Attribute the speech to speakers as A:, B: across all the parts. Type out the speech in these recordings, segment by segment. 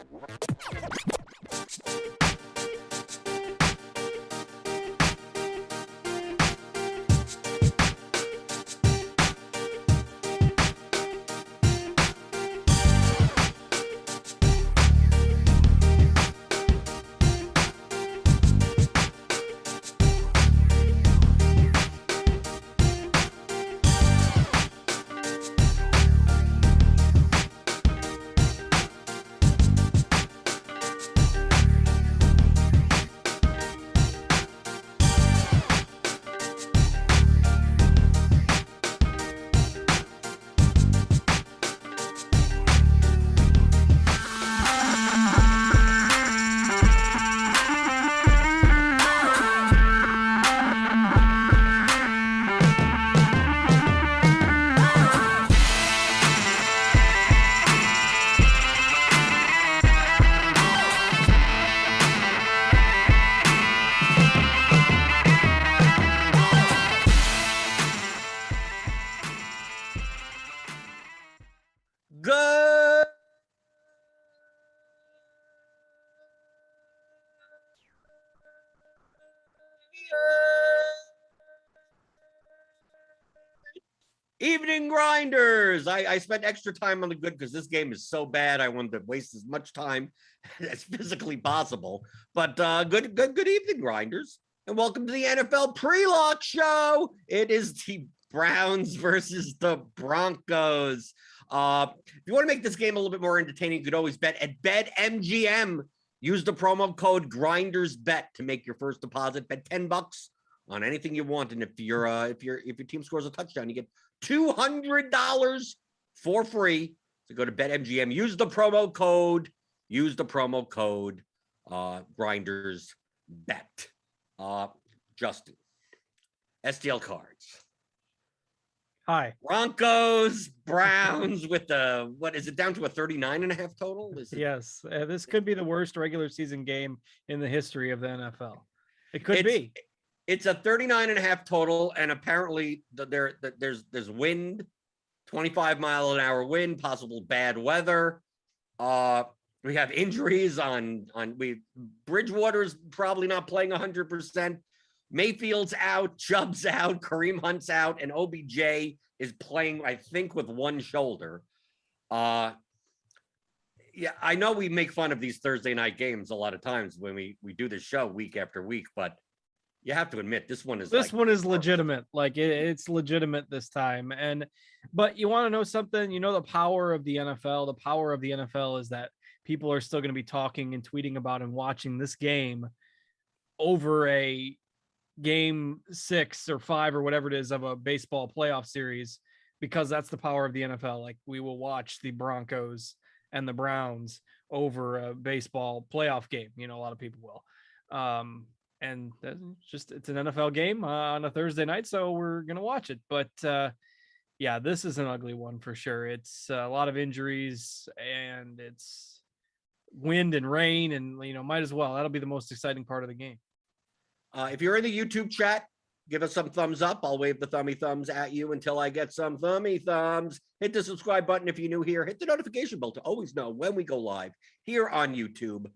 A: Good evening, grinders. I spent extra time on the good because this game is so bad. I wanted to waste as much time as physically possible. But good evening, grinders, and welcome to the NFL pre-lock show. It is the Browns versus the Broncos. If you want to make this game a little bit more entertaining, you could always bet at BetMGM. Use the promo code GRINDERSBET to make your first deposit. Bet $10 on anything you want, and if your team scores a touchdown, you get $200 for free. So go to BetMGM. Use the promo code. GRINDERSBET. Justin, STL cards.
B: Hi.
A: Broncos, Browns with what is it down to a 39.5 total?
B: Yes. This could be the worst regular season game in the history of the NFL. It could be.
A: It's a 39.5 total. And apparently there's wind, 25-mile-an-hour wind, possible bad weather. We have injuries Bridgewater's probably not playing 100%. Mayfield's out, Chubb's out, Kareem Hunt's out, and OBJ is playing, I think, with one shoulder. Yeah, I know we make fun of these Thursday night games a lot of times when we do this show week after week, but you have to admit this one is
B: legitimate. Like it's legitimate this time. But you want to know something? You know the power of the NFL. The power of the NFL is that people are still going to be talking and tweeting about and watching this game over a game 6 or 5 or whatever it is of a baseball playoff series, because that's the power of the NFL. Like we will watch the Broncos and the Browns over a baseball playoff game. You know, a lot of people will. And it's an NFL game on a Thursday night, so we're going to watch it. But yeah, this is an ugly one for sure. It's a lot of injuries and it's wind and rain, and might as well. That'll be the most exciting part of the game.
A: If you're in the YouTube chat, give us some thumbs up. I'll wave the thummy thumbs at you until I get some thummy thumbs. Hit the subscribe button if you're new here. Hit the notification bell to always know when we go live here on YouTube.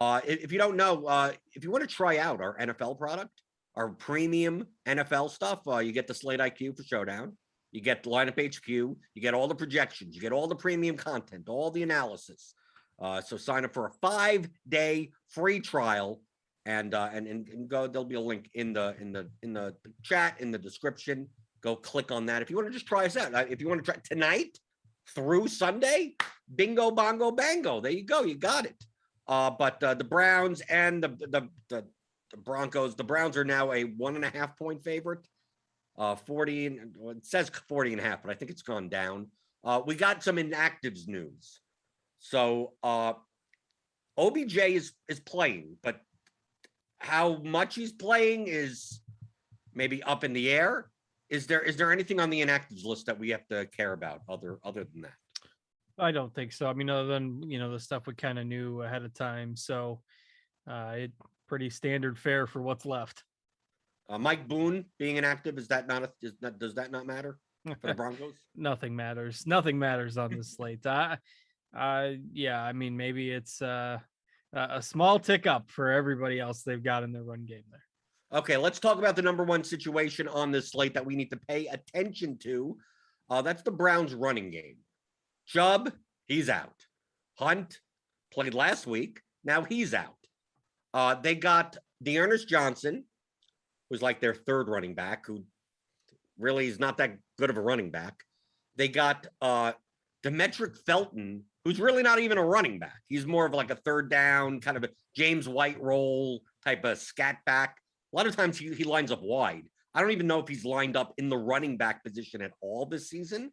A: If you don't know, if you want to try out our NFL product, our premium NFL stuff, you get the Slate IQ for Showdown. You get the Lineup HQ. You get all the projections. You get all the premium content, all the analysis. So sign up for a 5-day free trial. And go. There'll be a link in the chat, in the description. Go click on that if you want to just try us out. If you want to try tonight through Sunday, bingo bongo bango. There you go. You got it. But the Browns and the Broncos. The Browns are now a 1.5 point favorite. 40. It says 40.5, but I think it's gone down. We got some inactives news. So OBJ is playing, but how much he's playing is maybe up in the air. Is there anything on the inactives list that we have to care about other than that?
B: I don't think so. I mean, other than the stuff we kind of knew ahead of time. So it pretty standard fare for what's left.
A: Mike Boone being inactive, does that not matter for the Broncos?
B: Nothing matters on this slate. Yeah, I mean, maybe it's a small tick up for everybody else they've got in their run game there.
A: Okay, let's talk about the number one situation on this slate that we need to pay attention to. That's the Browns running game. Chubb, he's out. Hunt played last week. Now he's out. They got Dearness Johnson, who's like their third running back, who really is not that good of a running back. They got Demetric Felton, who's really not even a running back. He's more of like a third down, kind of a James White role type of scat back. A lot of times he lines up wide. I don't even know if he's lined up in the running back position at all this season.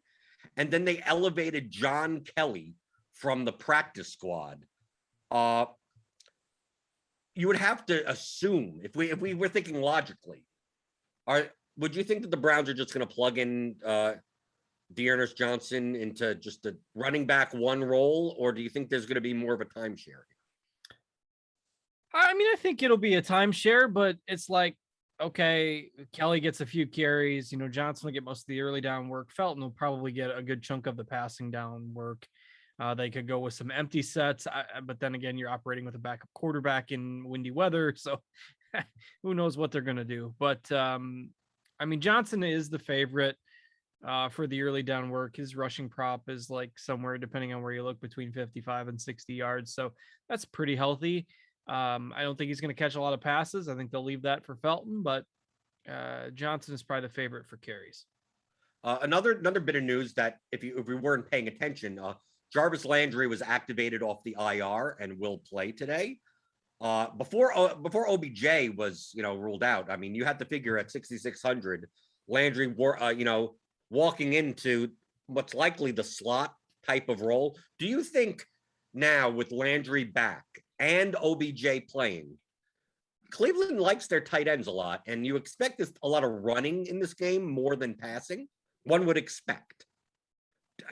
A: And then they elevated John Kelly from the practice squad. You would have to assume, if we were thinking logically, would you think that the Browns are just going to plug in Dearness Johnson into just a running back one role, or do you think there's going to be more of a timeshare?
B: I mean, I think it'll be a timeshare, but it's like, okay, Kelly gets a few carries. Johnson will get most of the early down work. Felton will probably get a good chunk of the passing down work. They could go with some empty sets, but then again, you're operating with a backup quarterback in windy weather, so who knows what they're going to do. But I mean, Johnson is the favorite for the early down work. His rushing prop is like somewhere, depending on where you look, between 55 and 60 yards, so that's pretty healthy. I don't think he's going to catch a lot of passes. I think they'll leave that for Felton, but Johnson is probably the favorite for carries.
A: Another bit of news that if we weren't paying attention, Jarvis Landry was activated off the IR and will play today. Before OBJ was ruled out, I mean, you had to figure at 6,600, Landry walking into what's likely the slot type of role. Do you think now, with Landry back and OBJ playing, Cleveland likes their tight ends a lot, and you expect a lot of running in this game more than passing? One would expect.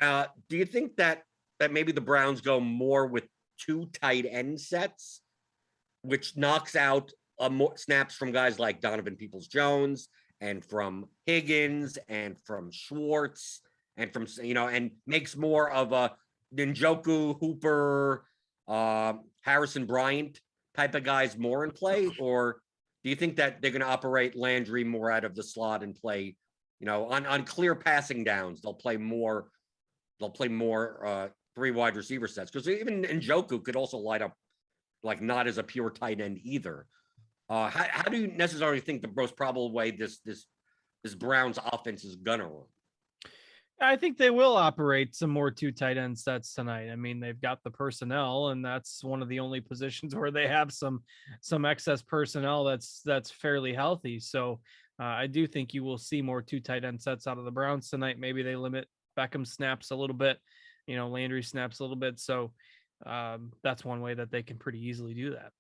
A: Do you think that maybe the Browns go more with two tight end sets, which knocks out more snaps from guys like Donovan Peoples-Jones and from Higgins and from Schwartz and from and makes more of a Njoku, Hooper, Harrison Bryant type of guys more in play? Or do you think that they're going to operate Landry more out of the slot and play, on clear passing downs, they'll play more three wide receiver sets? Because even Njoku could also light up like not as a pure tight end either. How do you necessarily think the most probable way this Browns offense is gonna run?
B: I think they will operate some more two tight end sets tonight. I mean, they've got the personnel, and that's one of the only positions where they have some excess personnel that's fairly healthy. So I do think you will see more two tight end sets out of the Browns tonight. Maybe they limit Beckham snaps a little bit, Landry snaps a little bit. So that's one way that they can pretty easily do that.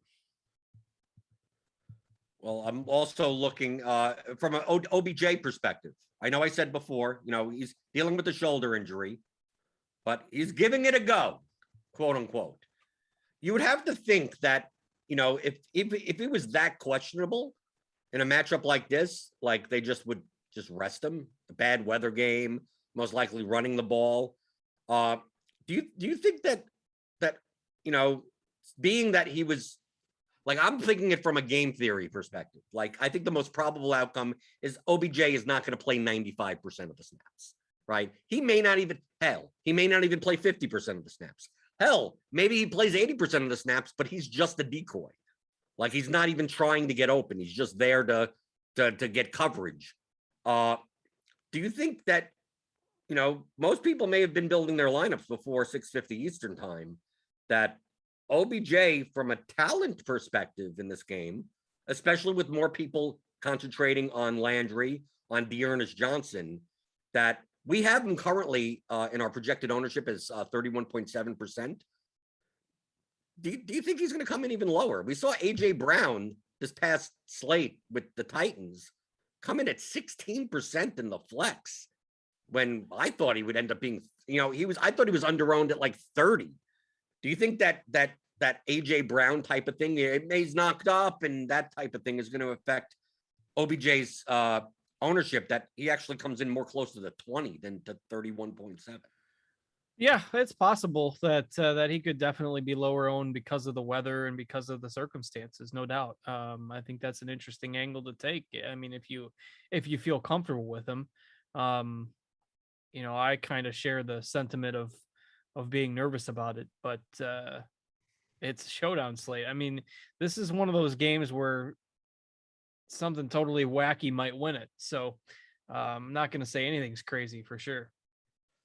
A: Well, I'm also looking from an OBJ perspective. I know I said before, he's dealing with the shoulder injury, but he's giving it a go, quote unquote. You would have to think that, if it was that questionable in a matchup like this, like they would rest him. A bad weather game, most likely running the ball. Do you think that being that he was, like, I'm thinking it from a game theory perspective. Like, I think the most probable outcome is OBJ is not going to play 95% of the snaps, right? He may not even play 50% of the snaps. Hell, maybe he plays 80% of the snaps, but he's just a decoy. Like, he's not even trying to get open. He's just there to get coverage. Do you think that, most people may have been building their lineups before 6:50 Eastern time, that OBJ, from a talent perspective in this game, especially with more people concentrating on Landry, on Dearness Johnson, that we have him currently in our projected ownership as 31.7%. Do you think he's going to come in even lower? We saw A.J. Brown this past slate with the Titans come in at 16% in the flex, when I thought he would end up being, I thought he was under-owned at like 30. Do you think that A.J. Brown type of thing, he's knocked up and that type of thing, is going to affect OBJ's ownership, that he actually comes in more close to the 20 than to 31.7?
B: Yeah, it's possible that he could definitely be lower owned because of the weather and because of the circumstances, no doubt. I think that's an interesting angle to take. I mean, if you feel comfortable with him, um, I kind of share the sentiment of being nervous about it, but it's a showdown slate. I mean, this is one of those games where something totally wacky might win it. So I'm not going to say anything's crazy for sure.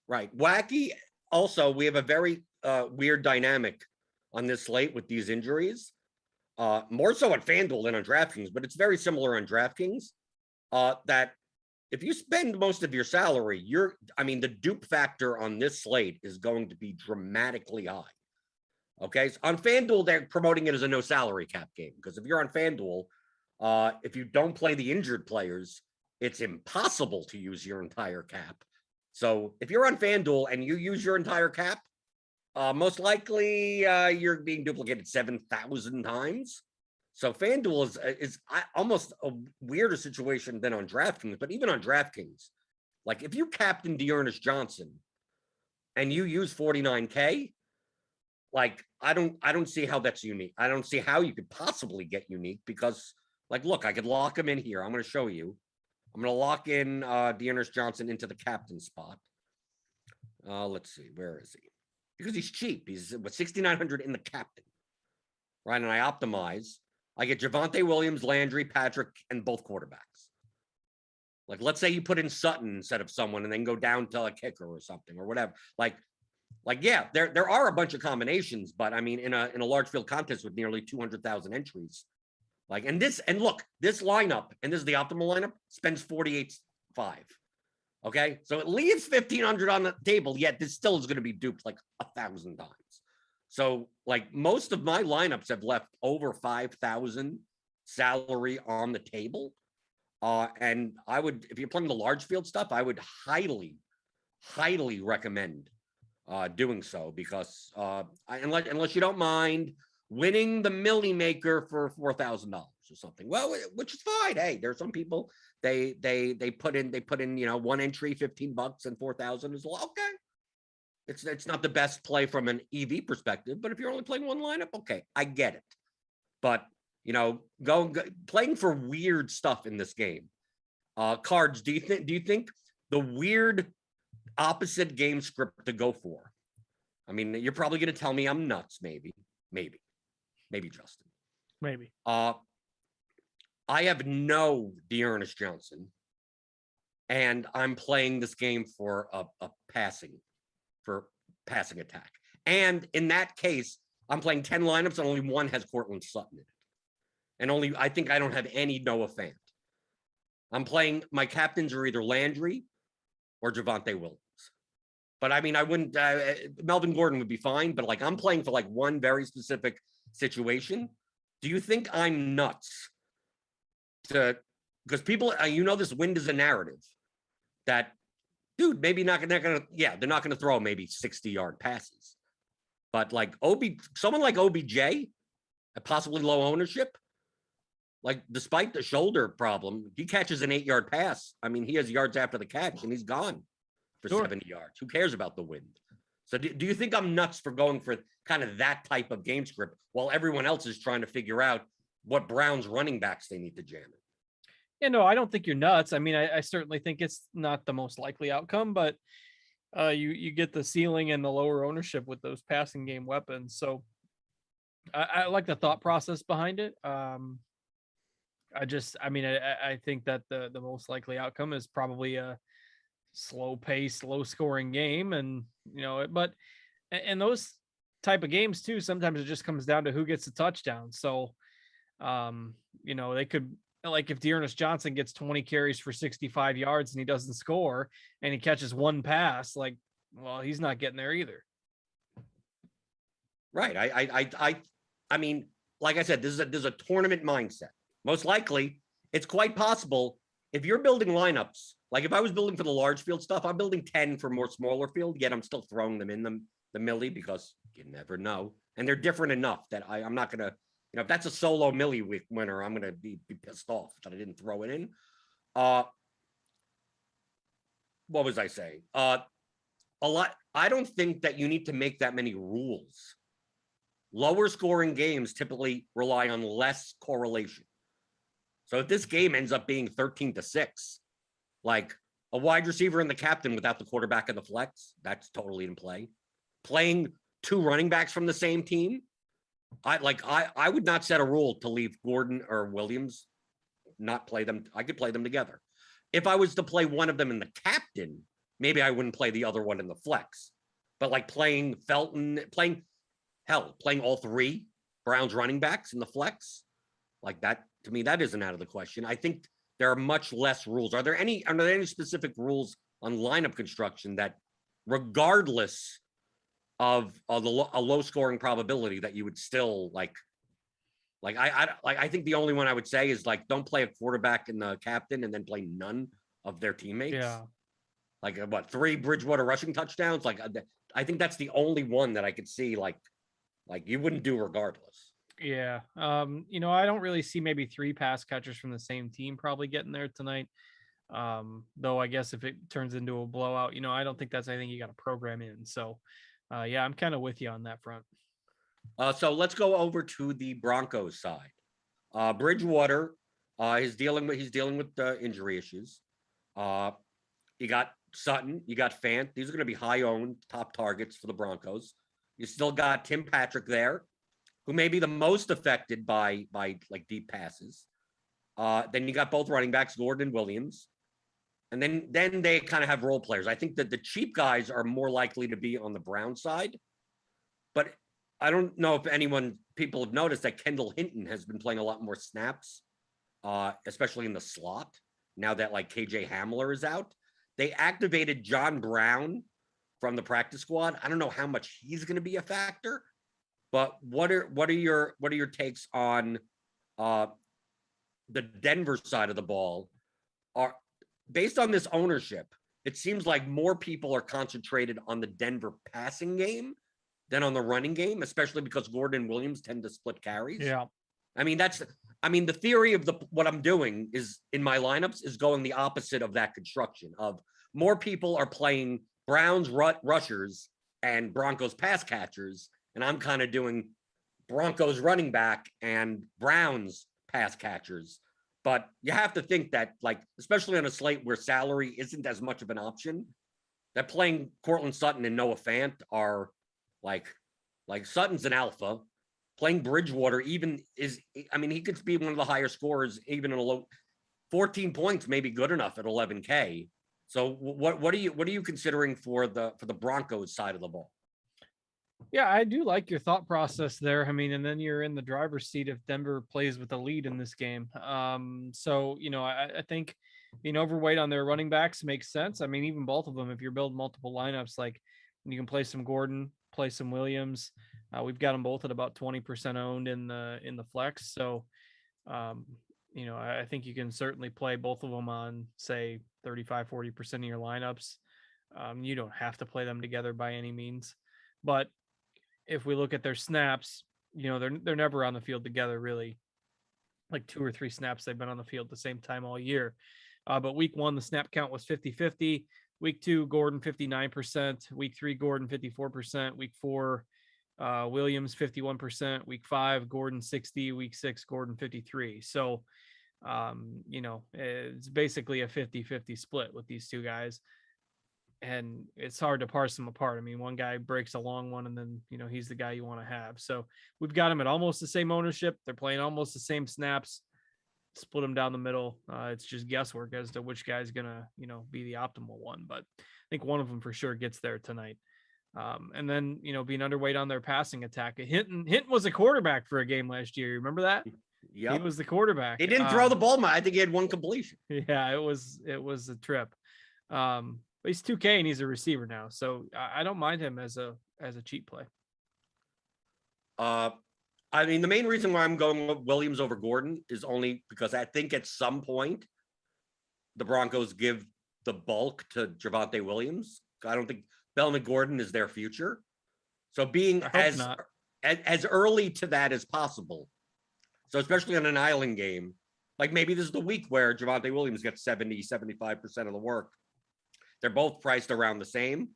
A: Right. Wacky. Also, we have a very weird dynamic on this slate with these injuries. More so on FanDuel than on DraftKings, but it's very similar on DraftKings. That if you spend most of your salary, the dupe factor on this slate is going to be dramatically high. Okay. So on FanDuel, they're promoting it as a no salary cap game because if you're on FanDuel, if you don't play the injured players, it's impossible to use your entire cap. So if you're on FanDuel and you use your entire cap, most likely you're being duplicated 7,000 times. So FanDuel is almost a weirder situation than on DraftKings. But even on DraftKings, like if you captain Dearness Johnson and you use 49K, like I don't see how that's unique. I don't see how you could possibly get unique because, like, look, I could lock him in here. I'm going to show you. I'm going to lock in Dearness Johnson into the captain spot. Let's see, where is he? Because he's cheap. He's with 6,900 in the captain, right? And I optimize. I get Javonte Williams, Landry, Patrick, and both quarterbacks. Like, let's say you put in Sutton instead of someone, and then go down to a kicker or something or whatever. Like yeah, there are a bunch of combinations, but I mean, in a large field contest with nearly 200,000 entries, like, and look, this lineup, and this is the optimal lineup, spends 48.5. Okay, so it leaves 1,500 on the table, yet this still is going to be duped like 1,000 times. So, like, most of my lineups have left over 5,000 salary on the table. And I would, if you're playing the large field stuff, I would highly recommend doing so because unless you don't mind winning the Millie Maker for $4,000 or something, well, which is fine. Hey, there's some people they put in one entry $15 and 4,000 is okay. It's not the best play from an EV perspective, but if you're only playing one lineup, okay, I get it. But go playing for weird stuff in this game. Cards, do you think the weird opposite game script to go for? I mean, you're probably going to tell me I'm nuts, maybe Justin.
B: Maybe.
A: I have no Dearness Johnson, and I'm playing this game for a passing attack. And in that case, I'm playing 10 lineups and only one has Cortland Sutton in it. And I think I don't have any Noah Fant. I'm playing, my captains are either Landry or Javonte Williams. But I mean, I wouldn't, Melvin Gordon would be fine, but like I'm playing for like one very specific situation. Do you think I'm nuts because people, this wind is a narrative that, dude, maybe they're not going to throw maybe 60-yard passes. But like someone like OBJ, at possibly low ownership, like despite the shoulder problem, he catches an 8-yard pass. I mean, he has yards after the catch and he's gone for 70 yards. Who cares about the wind? So do you think I'm nuts for going for kind of that type of game script while everyone else is trying to figure out what Browns running backs they need to jam in?
B: I don't think you're nuts. I mean, I certainly think it's not the most likely outcome, but you get the ceiling and the lower ownership with those passing game weapons. So I like the thought process behind it. I think that the most likely outcome is probably a slow pace, low scoring game. And, but in those type of games too, sometimes it just comes down to who gets the touchdown. So, they could, like if Dearness Johnson gets 20 carries for 65 yards and he doesn't score and he catches one pass, like, well, he's not getting there either.
A: Right. I mean, like I said, there's a tournament mindset. Most likely, it's quite possible if you're building lineups, like if I was building for the large field stuff, I'm building 10 for more smaller field, yet I'm still throwing them in the Millie because you never know. And they're different enough that I'm not going to, if that's a solo Millie week winner, I'm going to be pissed off that I didn't throw it in. What was I saying? a lot. I don't think that you need to make that many rules. Lower scoring games typically rely on less correlation. So if this game ends up being 13-6, like a wide receiver and the captain without the quarterback and the flex, that's totally in play. Playing two running backs from the same team, I would not set a rule to leave Gordon or Williams, not play them. I could play them together. If I was to play one of them in the captain, maybe I wouldn't play the other one in the flex. But like playing Felton, playing all three Browns running backs in the flex, like that, to me, that isn't out of the question. I think there are much less rules. Are there any specific rules on lineup construction that, regardless of a low scoring probability, that you would still I think the only one I would say is like, don't play a quarterback and the captain and then play none of their teammates.
B: Yeah.
A: Like what, 3 Bridgewater rushing touchdowns? Like I think that's the only one that I could see like you wouldn't do regardless.
B: Yeah. I don't really see maybe 3 pass catchers from the same team probably getting there tonight. Though I guess if it turns into a blowout, I don't think that's anything you got to program in. So, yeah, I'm kind of with you on that front.
A: So let's go over to the Broncos side. Bridgewater is dealing with injury issues. You got Sutton, you got Fant. These are going to be high-owned top targets for the Broncos. You still got Tim Patrick there, who may be the most affected by like deep passes. Then you got both running backs, Gordon and Williams. And then they kind of have role players. I think that the cheap guys are more likely to be on the Brown side. But I don't know if people have noticed that Kendall Hinton has been playing a lot more snaps, especially in the slot, now that like KJ Hamler is out. They activated John Brown from the practice squad. I don't know how much he's going to be a factor, but what are your takes on the Denver side of the ball? Are based on this ownership, it seems like more people are concentrated on the Denver passing game than on the running game, especially because Gordon and Williams tend to split carries.
B: Yeah.
A: I mean, the theory of what I'm doing is in my lineups is going the opposite of that construction of more people are playing Browns rushers and Broncos pass catchers. And I'm kind of doing Broncos running back and Browns pass catchers. But you have to think that, like, especially on a slate where salary isn't as much of an option, that playing Cortland Sutton and Noah Fant are like Sutton's an alpha. Playing Bridgewater he could be one of the higher scorers, even in a low 14 points may be good enough at 11K. So what are you considering for the Broncos side of the ball?
B: Yeah, I do like your thought process there. I mean, and then you're in the driver's seat if Denver plays with the lead in this game. So, I think being overweight on their running backs makes sense. I mean, even both of them, if you're building multiple lineups, like you can play some Gordon, play some Williams. We've got them both at about 20% owned in the flex. So, I think you can certainly play both of them on, say, 35-40% of your lineups. You don't have to play them together by any means, but if we look at their snaps, they're never on the field together, really. Like 2 or 3 snaps they've been on the field at the same time all year. But week 1, the snap count was 50-50. Week 2, Gordon 59%. Week 3, Gordon 54%. Week 4, Williams 51%. Week 5, Gordon 60. Week 6, Gordon 53. So, it's basically a 50-50 split with these two guys. And it's hard to parse them apart. I mean, one guy breaks a long one and then, he's the guy you want to have. So we've got them at almost the same ownership. They're playing almost the same snaps, split them down the middle. It's just guesswork as to which guy's going to, be the optimal one. But I think one of them for sure gets there tonight. And then, being underweight on their passing attack. Hinton was a quarterback for a game last year. You remember that?
A: Yeah,
B: he was the quarterback.
A: He didn't throw the ball. I think he had 1 completion.
B: Yeah, it was a trip. But he's 2K and he's a receiver now, so I don't mind him as a cheap play.
A: I mean, the main reason why I'm going with Williams over Gordon is only because I think at some point the Broncos give the bulk to Javonte Williams. I don't think Bellman Gordon is their future. So being as early to that as possible. So especially on an island game, like maybe this is the week where Javonte Williams gets 70-75% of the work. They're both priced around the same,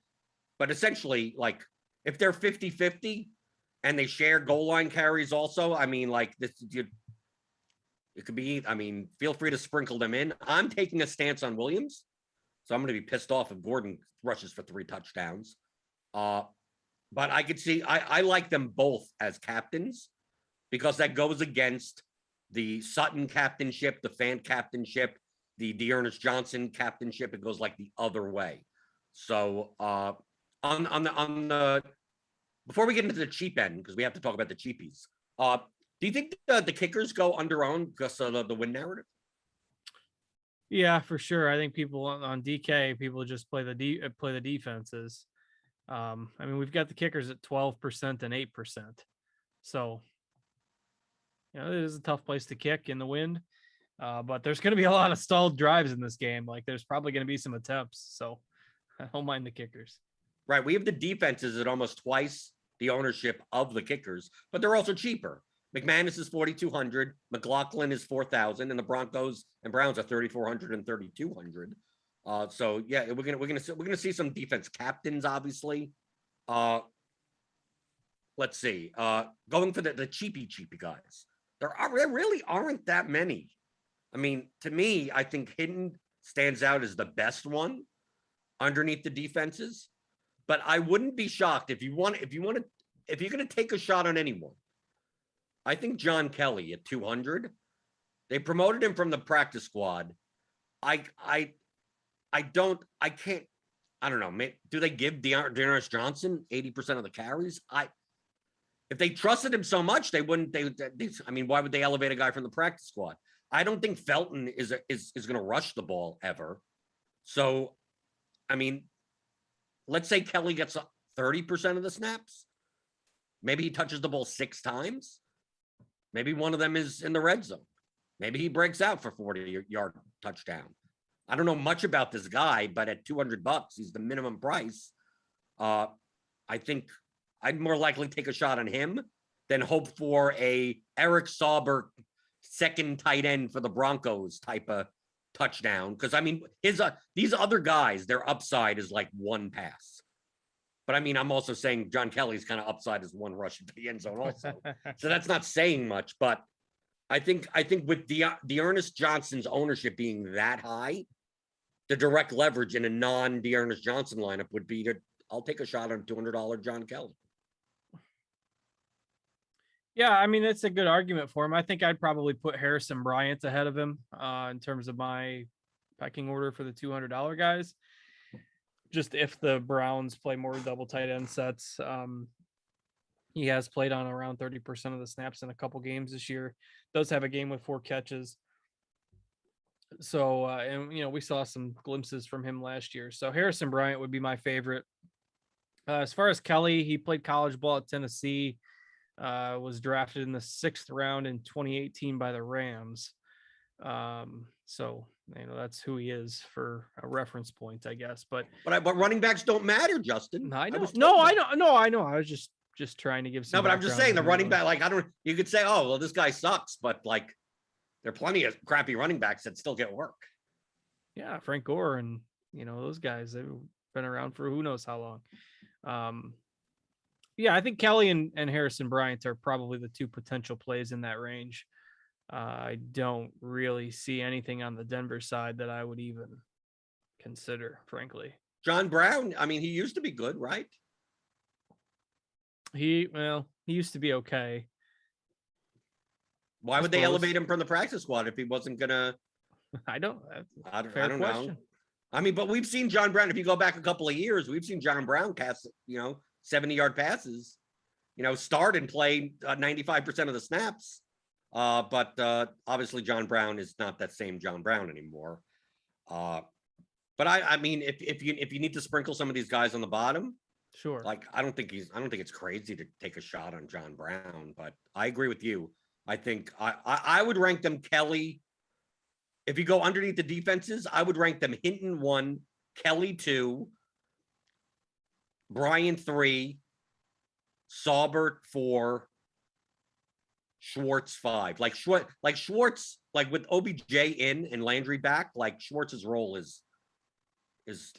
A: But essentially, like, if they're 50-50 and they share goal line carries also, I mean, like, it could be, I mean, feel free to sprinkle them in. I'm taking a stance on Williams, so I'm going to be pissed off if Gordon rushes for 3 touchdowns. But I could see, I like them both as captains because that goes against the Sutton captainship, the Fant captainship, the Dearness Johnson captainship. It goes like the other way. So on the before we get into the cheap end, because we have to talk about the cheapies, do you think the kickers go under-owned because of the win narrative?
B: Yeah, for sure. I think people on DK, people just play the defenses. I mean, we've got the kickers at 12% and 8%. So, it is a tough place to kick in the wind. But there's going to be a lot of stalled drives in this game. Like, there's probably going to be some attempts. So, I don't mind the kickers.
A: Right. We have the defenses at almost twice the ownership of the kickers, but they're also cheaper. McManus is 4,200, McLaughlin is 4,000, and the Broncos and Browns are 3,400 and 3,200. So yeah, we're gonna see some defense captains, obviously. Let's see. Going for the cheapy guys. There really aren't that many. I mean, to me, I think Hinton stands out as the best one underneath the defenses. But I wouldn't be shocked if you're going to take a shot on anyone. I think John Kelly at 200. They promoted him from the practice squad. I don't know. Do they give Dearness Johnson 80% of the carries? If they trusted him so much, they wouldn't. I mean, why would they elevate a guy from the practice squad? I don't think Felton is going to rush the ball ever. So, I mean, let's say Kelly gets 30% of the snaps. Maybe he touches the ball 6 times. Maybe one of them is in the red zone. Maybe he breaks out for 40-yard touchdown. I don't know much about this guy, but at $200, he's the minimum price. I think I'd more likely take a shot on him than hope for a Eric Sauber second tight end for the Broncos type of touchdown. Because, I mean, these other guys, their upside is like 1 pass. But, I mean, I'm also saying John Kelly's kind of upside is 1 rush into the end zone also. So that's not saying much. But I think with Dearness Johnson's ownership being that high, the direct leverage in a non-Dearness Johnson lineup would be I'll take a shot on $200 John Kelly.
B: Yeah, I mean, it's a good argument for him. I think I'd probably put Harrison Bryant ahead of him in terms of my pecking order for the $200 guys. Just if the Browns play more double tight end sets, he has played on around 30% of the snaps in a couple games this year. Does have a game with 4 catches. So, and we saw some glimpses from him last year. So Harrison Bryant would be my favorite. As far as Kelly, he played college ball at Tennessee. Was drafted in the 6th round in 2018 by the Rams. So that's who he is for a reference point, I guess. But
A: running backs don't matter, Justin.
B: I know. I know. I was just trying to give some.
A: No, but I'm just saying the running back. Like you could say, oh well, this guy sucks, but like there are plenty of crappy running backs that still get work.
B: Yeah, Frank Gore and those guys, they've been around for who knows how long. Yeah, I think Kelly and Harrison Bryant are probably the 2 potential plays in that range. I don't really see anything on the Denver side that I would even consider, frankly.
A: John Brown, I mean, he used to be good, right?
B: He used to be okay.
A: Why would they elevate him from the practice squad if he wasn't gonna?
B: I don't
A: know. I mean, but we've seen John Brown. If you go back a couple of years, we've seen John Brown cast 70-yard passes, start and play 95% of the snaps. But obviously John Brown is not that same John Brown anymore. But I mean, if you need to sprinkle some of these guys on the bottom,
B: sure.
A: Like, I don't think it's crazy to take a shot on John Brown, but I agree with you. I think I would rank them Kelly. If you go underneath the defenses, I would rank them Hinton 1, Kelly 2, Bryant 3, Saubert 4, Schwartz 5. Like Schwartz, like with OBJ in and Landry back, like Schwartz's role is is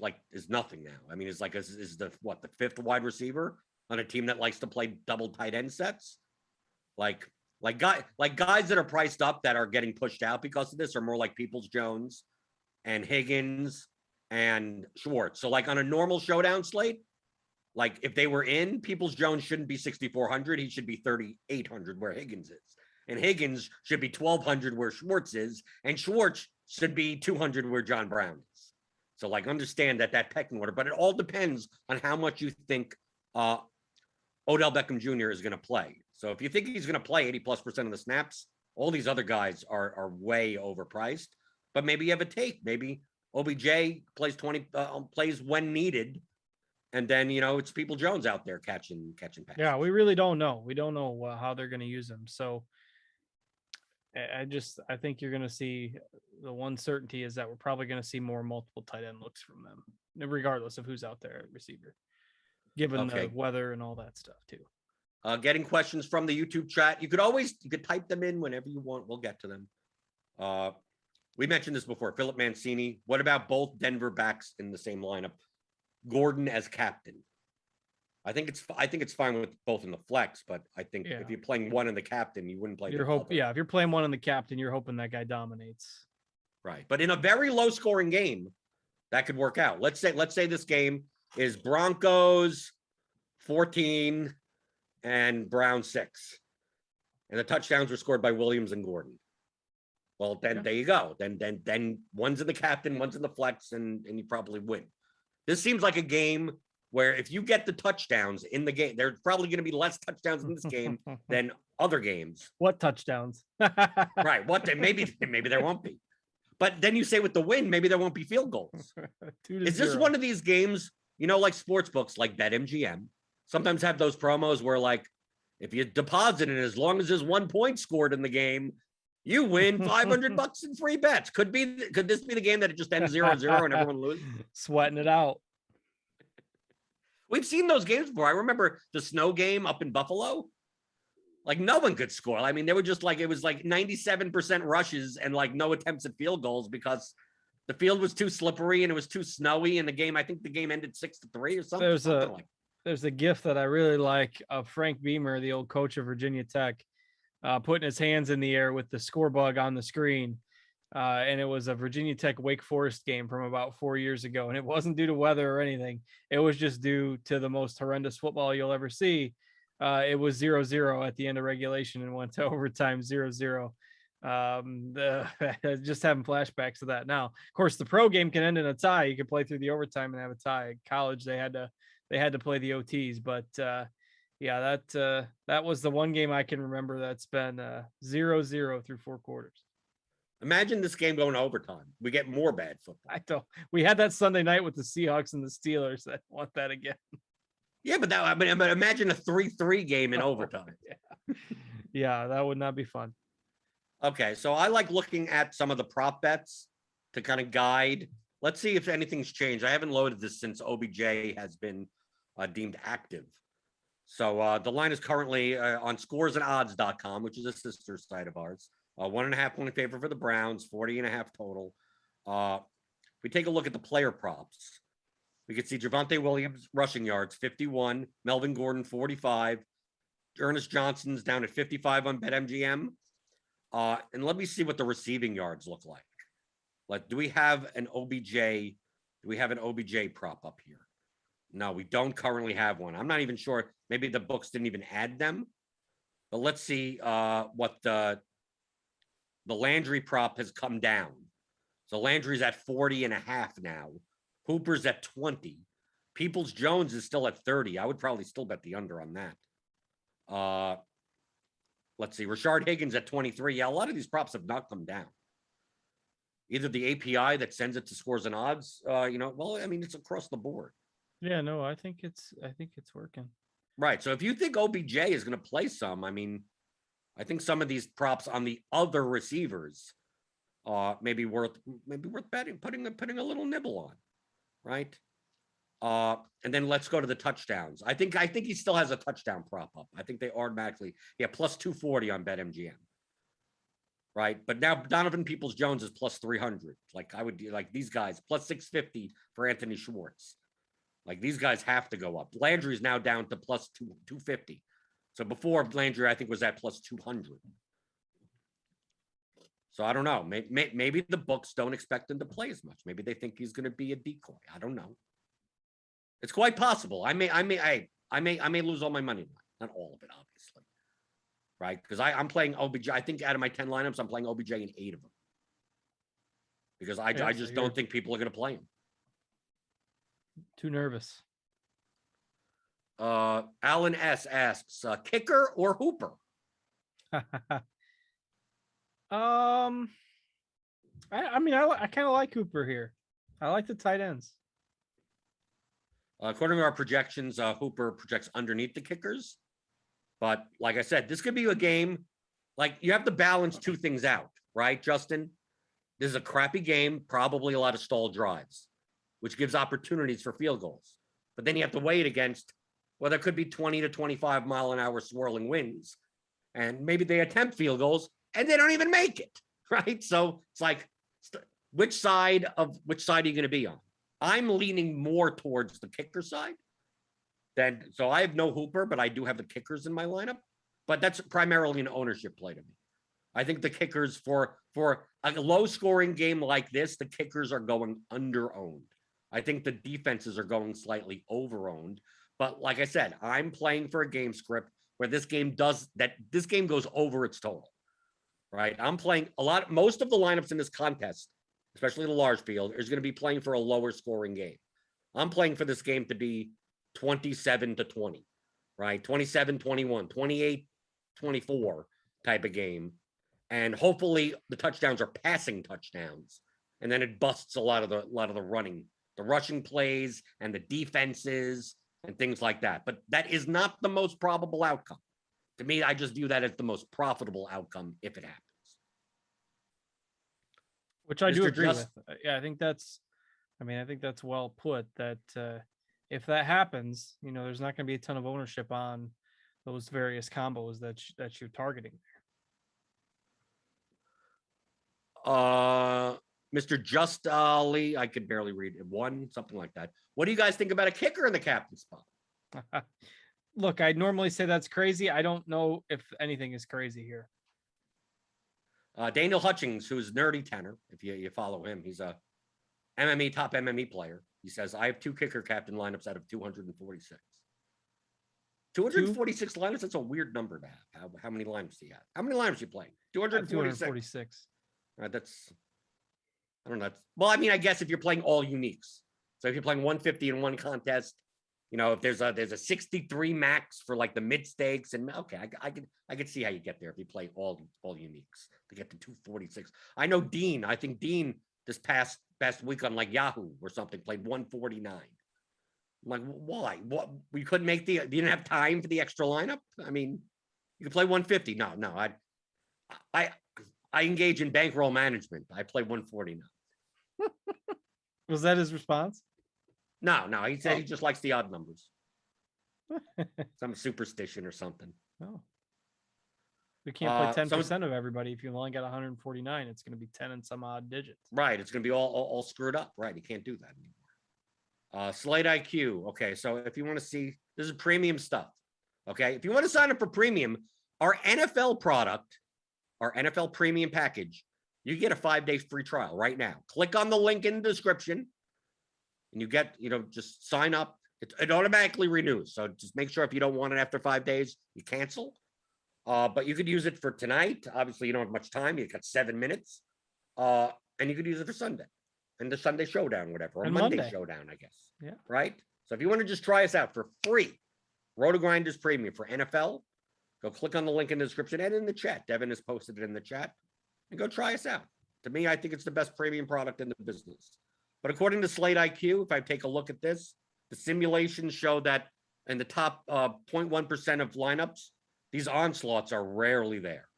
A: nothing now. I mean, is the fifth wide receiver on a team that likes to play double tight end sets. Like guys that are priced up that are getting pushed out because of this are more like Peoples-Jones and Higgins and Schwartz. So like on a normal showdown slate, like if they were in, Peoples-Jones shouldn't be 6,400. He should be 3,800 where Higgins is. And Higgins should be 1,200 where Schwartz is. And Schwartz should be 200 where John Brown is. So like understand that pecking order, but it all depends on how much you think Odell Beckham Jr. is going to play. So if you think he's going to play 80+% of the snaps, all these other guys are way overpriced. But maybe you have a take. Maybe OBJ plays plays when needed, and then it's Peoples-Jones out there catching passes.
B: Yeah, we really don't know. We don't know how they're going to use him. So I think you're going to see the one certainty is that we're probably going to see more multiple tight end looks from them, regardless of who's out there at receiver, given the weather and all that stuff too.
A: Getting questions from the YouTube chat. You could type them in whenever you want. We'll get to them. We mentioned this before. Philip Mancini. What about both Denver backs in the same lineup? Gordon as captain. I think it's fine with both in the flex, but I think if you're playing one in the captain, you wouldn't play the other.
B: If you're playing one in the captain, you're hoping that guy dominates.
A: Right. But in a very low scoring game, that could work out. Let's say this game is Broncos 14 and Brown 6. And the touchdowns were scored by Williams and Gordon. Well, then there you go. Then one's in the captain, one's in the flex, and you probably win. This seems like a game where if you get the touchdowns in the game, there's probably going to be less touchdowns in this game than other games.
B: What touchdowns?
A: Right. Maybe there won't be. But then you say with the win, maybe there won't be field goals. Is this one of these games, like sports books like BetMGM sometimes have those promos where like if you deposit it, as long as there's 1 point scored in the game, you win $500 in free bets. Could this be the game that it just ends 0-0 and everyone loses?
B: Sweating it out.
A: We've seen those games before. I remember the snow game up in Buffalo. Like no one could score. I mean, they were just like, it was like 97% rushes and like no attempts at field goals because the field was too slippery and it was too snowy. And I think the game ended 6-3 or something.
B: There's a gif that I really like of Frank Beamer, the old coach of Virginia Tech, putting his hands in the air with the score bug on the screen. And it was a Virginia Tech Wake Forest game from about 4 years ago. And it wasn't due to weather or anything. It was just due to the most horrendous football you'll ever see. It was 0-0 at the end of regulation and went to overtime 0-0. Just having flashbacks of that now. Of course, the pro game can end in a tie. You can play through the overtime and have a tie. College, they had to play the OTs, but that was the one game I can remember that's been 0-0 through 4 quarters.
A: Imagine this game going to overtime. We get more bad football.
B: We had that Sunday night with the Seahawks and the Steelers. I want that again.
A: Yeah, but imagine a 3-3 game in overtime.
B: Yeah, that would not be fun.
A: Okay, so I like looking at some of the prop bets to kind of guide. Let's see if anything's changed. I haven't loaded this since OBJ has been deemed active. So the line is currently on scoresandodds.com, which is a sister site of ours. 1.5 point favor for the Browns, 40.5 total. We take a look at the player props. We can see Javonte Williams rushing yards, 51. Melvin Gordon, 45. Ernest Johnson's down at 55 on BetMGM. And let me see what the receiving yards look like. Like, do we have an OBJ? Do we have an OBJ prop up here? No, we don't currently have one. I'm not even sure. Maybe the books didn't even add them. But let's see what the Landry prop has come down. So Landry's at 40.5 now. Hooper's at 20. Peoples-Jones is still at 30. I would probably still bet the under on that. Let's see. Rashard Higgins at 23. Yeah, a lot of these props have not come down. Either the API that sends it to scores and odds, it's across the board.
B: Yeah, no, I think it's working.
A: Right. So if you think OBJ is going to play some, I think some of these props on the other receivers maybe worth betting, putting a little nibble on, right? And then let's go to the touchdowns. I think he still has a touchdown prop up. I think they automatically, plus 240 on BetMGM. right? But now Donovan Peoples-Jones is plus 300. Like I would do like these guys plus 650 for Anthony Schwartz. Like these guys have to go up. Landry's now down to plus 250. So before Landry, I think was at plus 200. So I don't know. Maybe the books don't expect him to play as much. Maybe they think he's going to be a decoy. I don't know. It's quite possible. I may lose all my money. Not all of it, obviously. Right? Because I'm playing OBJ. I think out of my 10 lineups, I'm playing OBJ in 8 of them. Because I just don't think people are going to play him.
B: Too nervous.
A: Alan S asks, kicker or hooper?
B: I mean, I kind of like Hooper here. I like the tight ends.
A: According to our projections, Hooper projects underneath the kickers. But like I said, this could be a game. Like you have to balance two things out, right, Justin? This is a crappy game, probably a lot of stalled drives, which gives opportunities for field goals. But then you have to weigh it against, well, there could be 20 to 25 mile an hour swirling winds. And maybe they attempt field goals and they don't even make it, right? So it's like, which side are you going to be on? I'm leaning more towards the kicker side. So I have no Hooper, but I do have the kickers in my lineup. But that's primarily an ownership play to me. I think the kickers for a low-scoring game like this, the kickers are going under-owned. I think the defenses are going slightly over-owned. But like I said, I'm playing for a game script where this game goes over its total. Right? I'm playing most of the lineups in this contest, especially the large field, is going to be playing for a lower scoring game. I'm playing for this game to be 27-20, right? 27-21, 28-24 type of game. And hopefully the touchdowns are passing touchdowns. And then it busts a lot of the running, the rushing plays and the defenses and things like that. But that is not the most probable outcome. To me, I just view that as the most profitable outcome if it happens.
B: Which I do agree with. Yeah, I think that's well put, that if that happens, there's not going to be a ton of ownership on those various combos that you're targeting.
A: Mr. Just Ali, I could barely read it. Something like that. What do you guys think about a kicker in the captain spot?
B: Look, I normally say that's crazy. I don't know if anything is crazy here.
A: Daniel Hutchings, who's Nerdy Tenor, if you follow him, he's a top MME player. He says, I have 2 kicker captain lineups out of 246. 246 lineups? That's a weird number to have. How many lineups do you have? How many lineups you playing? 246. That's, I don't know. Well, I mean, I guess if you're playing all uniques. So if you're playing 150 in one contest, if there's a 63 max for like the mid stakes, and okay, I could see how you get there if you play all uniques to get to 246. I know Dean. I think Dean this past week on like Yahoo or something played 149. I'm like, why? What? We couldn't make you didn't have time for the extra lineup? I mean, you could play 150. No. I engage in bankroll management. I play 149.
B: Was that his response?
A: No. He said he just likes the odd numbers. Some superstition or something.
B: Oh. We can't play 10% of everybody. If you only got 149, it's going to be 10 and some odd digits.
A: Right. It's going to be all screwed up. Right. You can't do that anymore. Slate IQ. Okay. So if you want to see, this is premium stuff. Okay. If you want to sign up for premium, our NFL product, our NFL premium package, you get a 5-day free trial right now. Click on the link in the description and you get, just sign up. It automatically renews. So just make sure if you don't want it after 5 days, you cancel. But you could use it for tonight. Obviously, you don't have much time. You've got 7 minutes. And you could use it for Sunday and the Sunday showdown, whatever, or Monday showdown, I guess.
B: Yeah.
A: Right? So if you want to just try us out for free, Rotogrinders Premium for NFL, go click on the link in the description and in the chat. Devin has posted it in the chat. And go try us out. To me, I think it's the best premium product in the business. But according to Slate IQ, if I take a look at this, the simulations show that in the top 0.1% of lineups, these onslaughts are rarely there.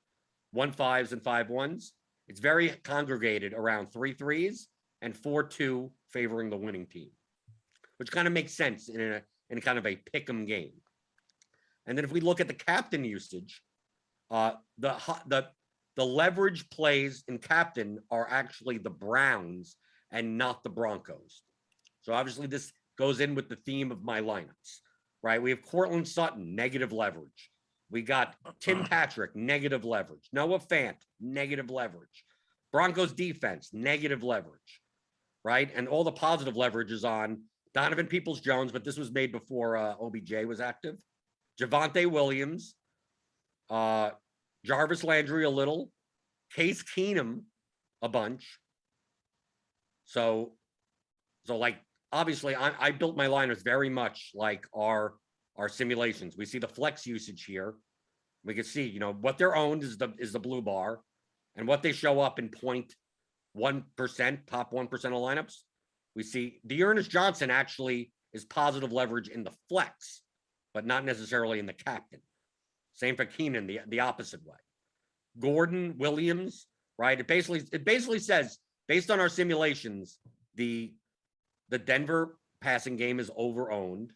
A: 1-5s and 5-1s. It's very congregated around 3-3s and 4-2 favoring the winning team, which kind of makes sense in kind of a pick'em game. And then if we look at the captain usage, the the leverage plays in captain are actually the Browns and not the Broncos. So obviously this goes in with the theme of my lineups, right? We have Cortland Sutton, negative leverage. We got Tim Patrick, negative leverage. Noah Fant, negative leverage. Broncos defense, negative leverage, right? And all the positive leverage is on Donovan Peoples-Jones, but this was made before OBJ was active. Javonte Williams, Jarvis Landry a little, Case Keenum a bunch. So like, obviously, I built my lineups very much like our simulations. We see the flex usage here. We can see, what they're owned is the blue bar, and what they show up in 0.1%, top 1% of lineups. We see Dearness Johnson actually is positive leverage in the flex, but not necessarily in the captain. Same for Keenan, the opposite way. Gordon, Williams, right? It basically says, based on our simulations, the Denver passing game is overowned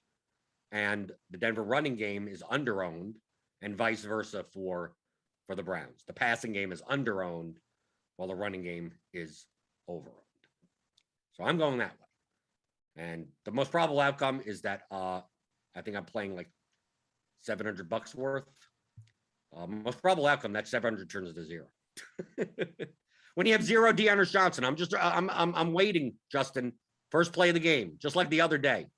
A: and the Denver running game is underowned, and vice versa for the Browns. The passing game is underowned while the running game is overowned. So I'm going that way. And the most probable outcome is that I think I'm playing like $700 worth. Most probable outcome, that 700 turns to zero. When you have zero Dearness Johnson, I'm waiting, Justin. First play of the game, just like the other day,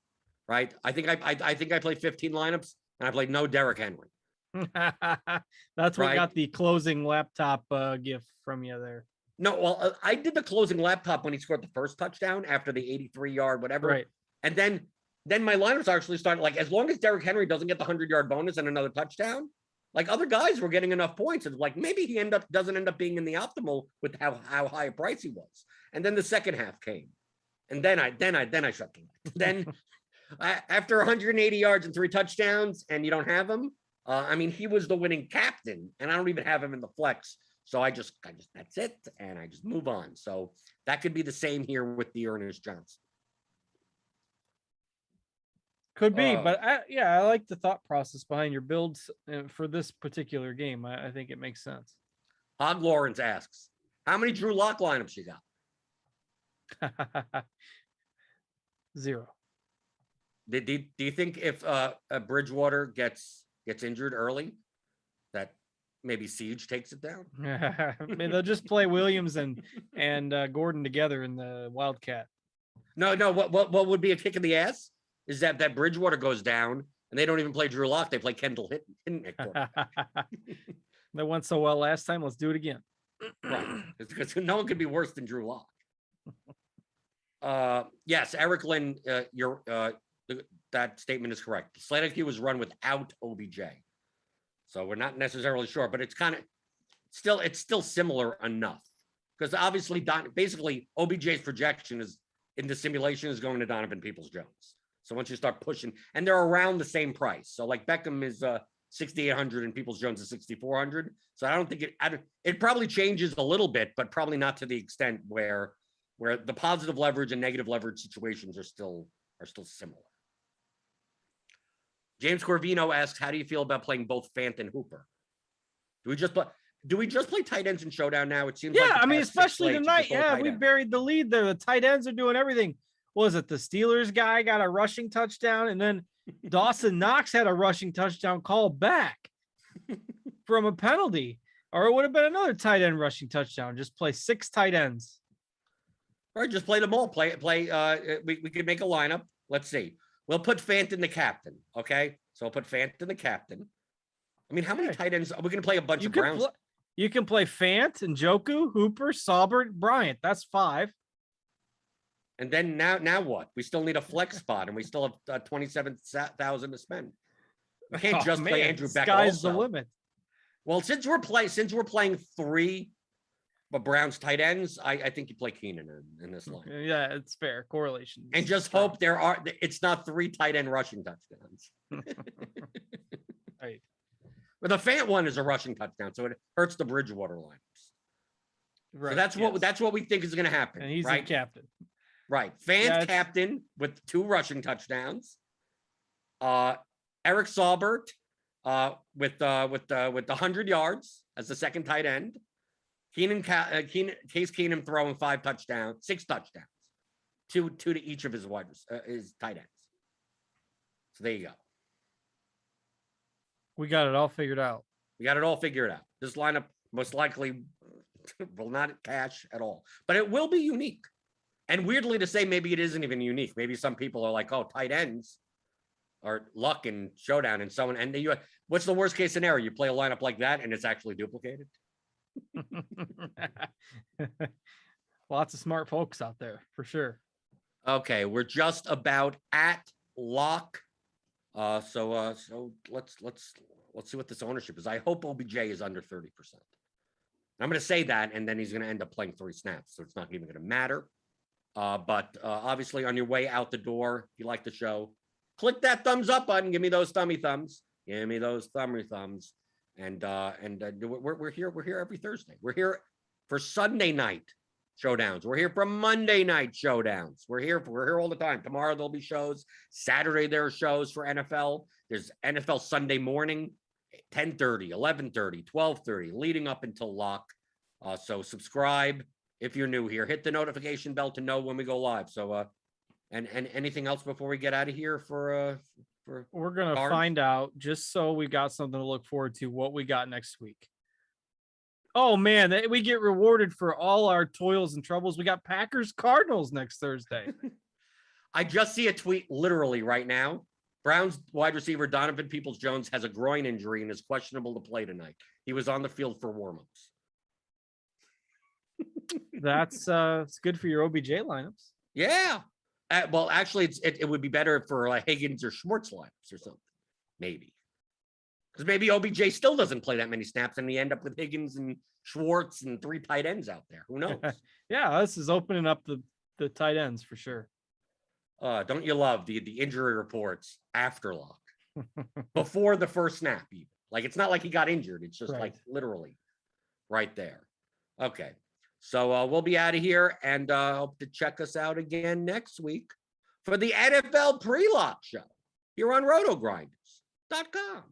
A: right? I think I played 15 lineups and I played no Derrick Henry.
B: That's what got the closing laptop gift from you there.
A: No, well, I did the closing laptop when he scored the first touchdown after the 83-yard whatever.
B: Right.
A: And then my lineups actually started, like, as long as Derrick Henry doesn't get the 100-yard bonus and another touchdown, like, other guys were getting enough points. And like, maybe he doesn't end up being in the optimal with how high a price he was. And then the second half came. And then I shut the light. Then after 180 yards and 3 touchdowns and you don't have him, he was the winning captain and I don't even have him in the flex. So I just that's it. And I just move on. So that could be the same here with Dearness Johnson.
B: Could be, but I like the thought process behind your builds for this particular game. I think it makes sense.
A: Hog Lawrence asks, how many Drew Lock lineups you got?
B: 0.
A: Do you think if Bridgewater gets injured early, that maybe Siege takes it down?
B: They'll just play Williams and Gordon together in the Wildcat.
A: No. What would be a kick in the ass is that Bridgewater goes down and they don't even play Drew Lock. They play Kendall Hinton at quarterback.
B: They went so well last time. Let's do it again.
A: Right, because no one could be worse than Drew Lock. Yes, Eric Lynn, that statement is correct. The Slate IQ was run without OBJ, so we're not necessarily sure, but it's still similar enough because obviously basically OBJ's projection is in the simulation is going to Donovan Peoples-Jones. So once you start pushing, and they're around the same price, so like Beckham is 6,800 and Peoples-Jones is 6,400. So I don't think it probably changes a little bit, but probably not to the extent where the positive leverage and negative leverage situations are still similar. James Corvino asks, how do you feel about playing both Fant and Hooper? Do we just play tight ends in Showdown now? It seems like
B: especially tonight. Yeah, we buried the lead there. The tight ends are doing everything. Was it the Steelers guy got a rushing touchdown, and then Dawson Knox had a rushing touchdown called back from a penalty, or it would have been another tight end rushing touchdown. Just play 6 tight ends.
A: All right, just play them all. We could make a lineup. Let's see. We'll put Fant in the captain. Okay, so I'll put Fant in the captain. I mean, how many tight ends? Are we going to play a bunch of Browns?
B: You can play Fant, Njoku, Hooper, Saubert, Bryant. That's 5.
A: And then now what? We still need a flex spot, and we still have 27,000 to spend. We can't just play Andrew Beck.
B: Sky's the limit.
A: Well, since we're playing 3 Browns tight ends, I think you play Keenan in this line.
B: Yeah, it's fair correlation.
A: And just hope it's not 3 tight end rushing touchdowns.
B: Right.
A: But the Fant one is a rushing touchdown, so it hurts the Bridgewater lineups. Right. So that's what we think is going to happen.
B: And he's the captain.
A: Right. Fant captain with 2 rushing touchdowns. Eric Saubert with 100 yards as the second tight end. Case Keenum throwing 6 touchdowns, 2 to each of his tight ends. So there you go.
B: We got it all figured out.
A: We got it all figured out. This lineup most likely will not cash at all, but it will be unique. And weirdly to say, maybe it isn't even unique. Maybe some people are like, oh, tight ends are luck and showdown and someone. And what's the worst case scenario? You play a lineup like that and it's actually duplicated.
B: Lots of smart folks out there for sure.
A: Okay, we're just about at lock. So let's see what this ownership is. I hope OBJ is under 30%. I'm going to say that, and then he's going to end up playing 3 snaps, so it's not even going to matter. But obviously, on your way out the door, if you like the show, click that thumbs up button. Give me those thummy thumbs. Give me those thummy thumbs. And we're here every Thursday. We're here for Sunday night showdowns. We're here for Monday night showdowns. We're here all the time. Tomorrow there'll be shows. Saturday there are shows for NFL. There's NFL Sunday morning, 10:30, 11:30, 12:30, leading up until lock. So subscribe if you're new here. Hit the notification bell to know when we go live. So and anything else before we get out of here for
B: we're gonna find out, just so we got something to look forward to, what we got next week. Oh man, we get rewarded for all our toils and troubles. We got Packers Cardinals next Thursday.
A: I just see a tweet literally right now. Browns wide receiver Donovan Peoples-Jones has a groin injury and is questionable to play tonight. He was on the field for warmups.
B: That's it's good for your OBJ lineups.
A: Yeah. Well, actually, it would be better for like Higgins or Schwartz lineups or something. Maybe. Because maybe OBJ still doesn't play that many snaps and we end up with Higgins and Schwartz and 3 tight ends out there. Who knows?
B: Yeah, this is opening up the tight ends for sure.
A: Don't you love the injury reports after lock? Before the first snap, even. Like, it's not like he got injured. It's just like literally right there. Okay. So we'll be out of here and hope to check us out again next week for the NFL pre-lock show here on Rotogrinders.com.